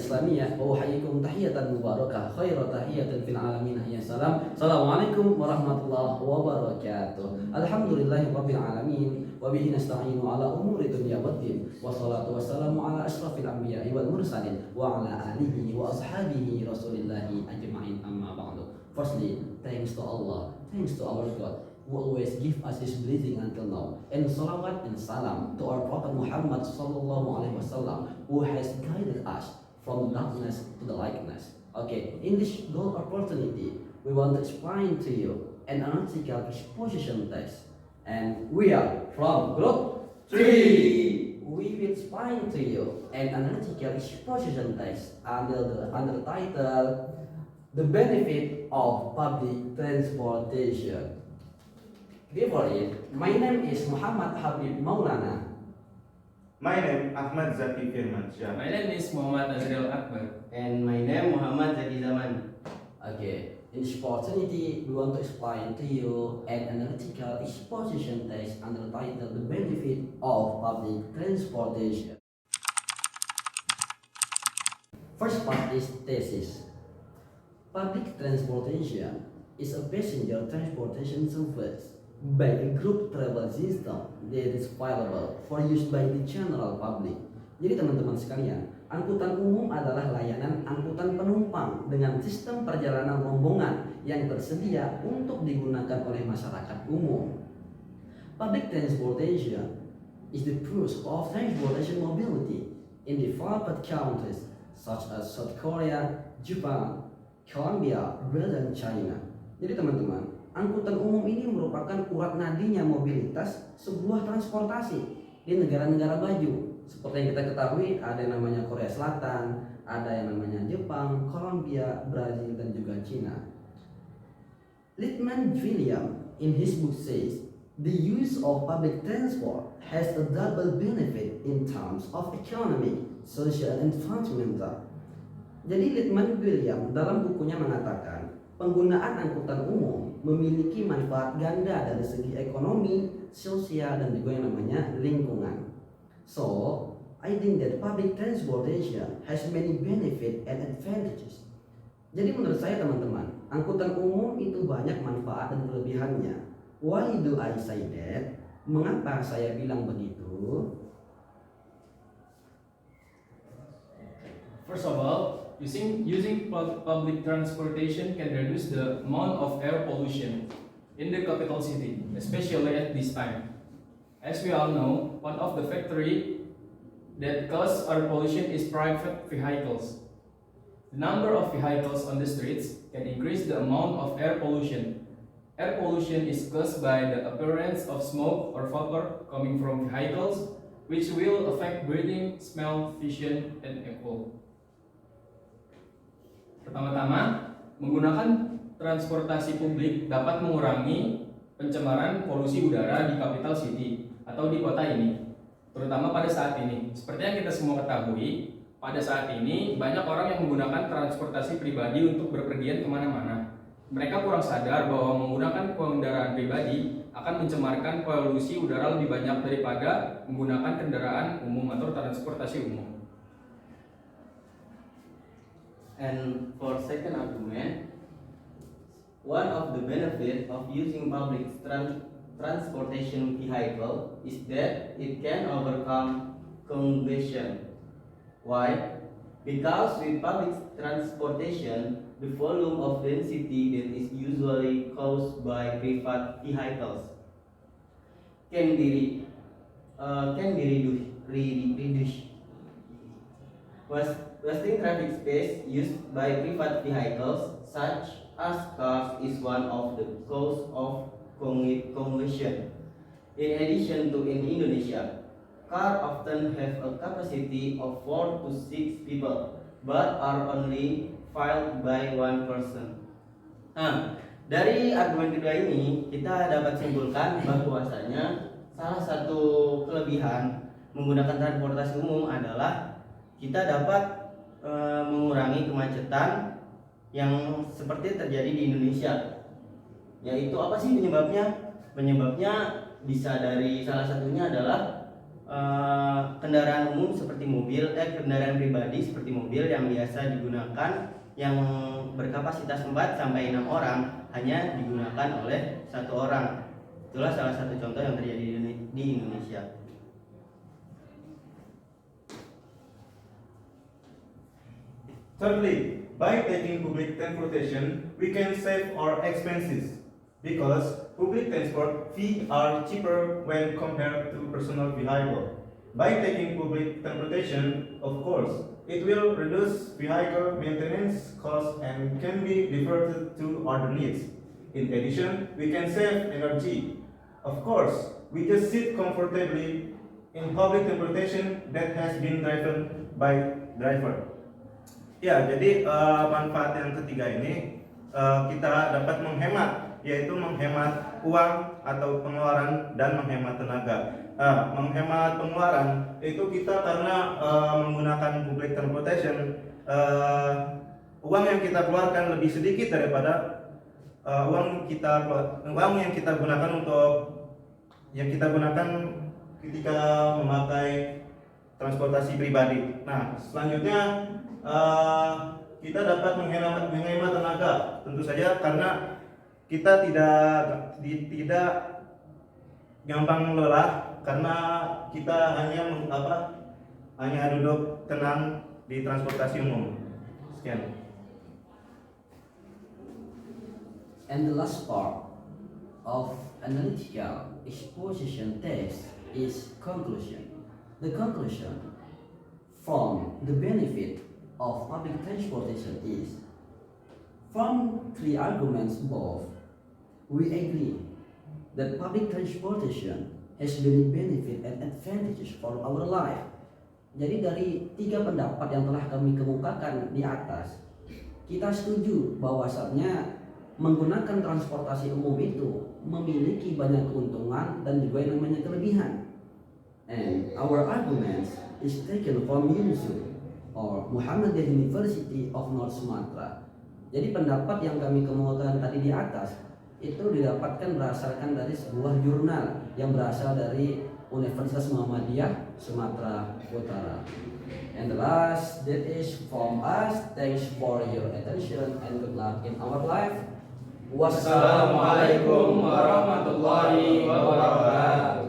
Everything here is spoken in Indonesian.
Islamiyah wa uhayyikum tahiyatan mubarakah khairat tahiyatin fil alamin ya salam. Assalamualaikum warahmatullahi wabarakatuh. Alhamdulillahi rabbil alamin wa bihi nasta'inu ala umuri dunya waddin. Wassalatu wassalamu ala asyrafil anbiya'i wal mursalin wa ala alihi wa ashabihi rasulillahi ajma'in amma ba'du. Firstly, thanks to Allah, thanks to our God who always give us his blessing until now, and salawat and salam to our Prophet Muhammad sallallahu alaihi wasallam who has guided us from darkness to the lightness. Okay, in this gold opportunity, we want to explain to you an analytical exposition test, and we are from group 3. We will explain to you an analytical exposition test under the title "The Benefit of Public Transportation." Before it, my name is Muhammad Habib Maulana. My name Ahmad Zaki Firmansyah. My name is Muhammad Azril Akbar. And my name Muhammad Zaki Zaman. Okay, in this opportunity, we want to explain to you an analytical exposition test under the title "The Benefit of Public Transportation." First part is thesis. Public transportation is a passenger transportation service by a group travel system that is available for use by the general public. Jadi teman-teman sekalian, angkutan umum adalah layanan angkutan penumpang dengan sistem perjalanan rombongan yang tersedia untuk digunakan oleh masyarakat umum. Public transportation is the pursuit of transportation mobility in developed countries such as South Korea, Japan, Colombia, Brazil, dan China. Jadi teman-teman, angkutan umum ini merupakan urat nadinya mobilitas sebuah transportasi di negara-negara maju. Seperti yang kita ketahui, ada yang namanya Korea Selatan, ada yang namanya Jepang, Colombia, Brazil, dan juga China. Littman William in his book says, the use of public transport has a double benefit in terms of economic, social, and fundamental. Jadi Littman William dalam bukunya mengatakan, penggunaan angkutan umum memiliki manfaat ganda dari segi ekonomi, sosial, dan juga yang namanya lingkungan. So, I think that public transportation has many benefit and advantages. Jadi menurut saya teman-teman, angkutan umum itu banyak manfaat dan kelebihannya. Why do I say that? Mengapa saya bilang begitu? First of all, using public transportation can reduce the amount of air pollution in the capital city, especially at this time. As we all know, one of the factors that cause air pollution is private vehicles. The number of vehicles on the streets can increase the amount of air pollution. Air pollution is caused by the appearance of smoke or vapor coming from vehicles, which will affect breathing, smell, vision, and echo. Pertama-tama, menggunakan transportasi publik dapat mengurangi pencemaran polusi udara di capital city atau di kota ini, terutama pada saat ini. Seperti yang kita semua ketahui, pada saat ini banyak orang yang menggunakan transportasi pribadi untuk berpergian kemana-mana. Mereka kurang sadar bahwa menggunakan kendaraan pribadi akan mencemarkan polusi udara lebih banyak daripada menggunakan kendaraan umum atau transportasi umum. And for second argument, one of the benefits of using public transportation vehicle is that it can overcome congestion. Why? Because with public transportation, the volume of density that is usually caused by private vehicles can be reduced. Wasting traffic space used by private vehicles, such as cars, is one of the cause of congestion. In addition to in Indonesia, cars often have a capacity of 4 to 6 people, but are only filled by one person. Nah, dari argumen kedua ini kita dapat simpulkan bahwasanya salah satu kelebihan menggunakan transportasi umum adalah kita dapat mengurangi kemacetan yang seperti terjadi di Indonesia. Yaitu apa sih penyebabnya? Penyebabnya bisa dari salah satunya adalah kendaraan umum seperti kendaraan pribadi seperti mobil yang biasa digunakan yang berkapasitas 4 sampai 6 orang hanya digunakan oleh 1 orang. Itulah salah satu contoh yang terjadi di Indonesia. Thirdly, by taking public transportation, we can save our expenses because public transport fees are cheaper when compared to personal vehicle. By taking public transportation, of course, it will reduce vehicle maintenance costs and can be diverted to other needs. In addition, we can save energy. Of course, we just sit comfortably in public transportation that has been driven by driver. Ya, jadi manfaat yang ketiga ini kita dapat menghemat, yaitu menghemat uang atau pengeluaran dan menghemat tenaga. Menghemat pengeluaran itu kita karena menggunakan public transportation, uang yang kita keluarkan lebih sedikit daripada uang yang kita gunakan ketika memakai transportasi pribadi. Nah, selanjutnya kita dapat menghemat tenaga, tentu saja karena kita tidak gampang lelah karena kita hanya duduk tenang di transportasi umum. Sekian. And the last part of analytical exposition test is conclusion. The conclusion from the benefit of public transportation is, from 3 arguments above, we agree that public transportation has many benefit and advantages for our life. Jadi dari 3 pendapat yang telah kami kemukakan di atas, kita setuju bahwasannya menggunakan transportasi umum itu memiliki banyak keuntungan dan juga yang namanya kelebihan. And our arguments is taken from UNSU or Muhammadiyah University of North Sumatra. Jadi pendapat yang kami kemukakan tadi di atas itu didapatkan berdasarkan dari sebuah jurnal yang berasal dari Universitas Muhammadiyah Sumatera Utara. And the last, that is from us. Thanks for your attention and good luck in our life. Wassalamualaikum warahmatullahi wabarakatuh.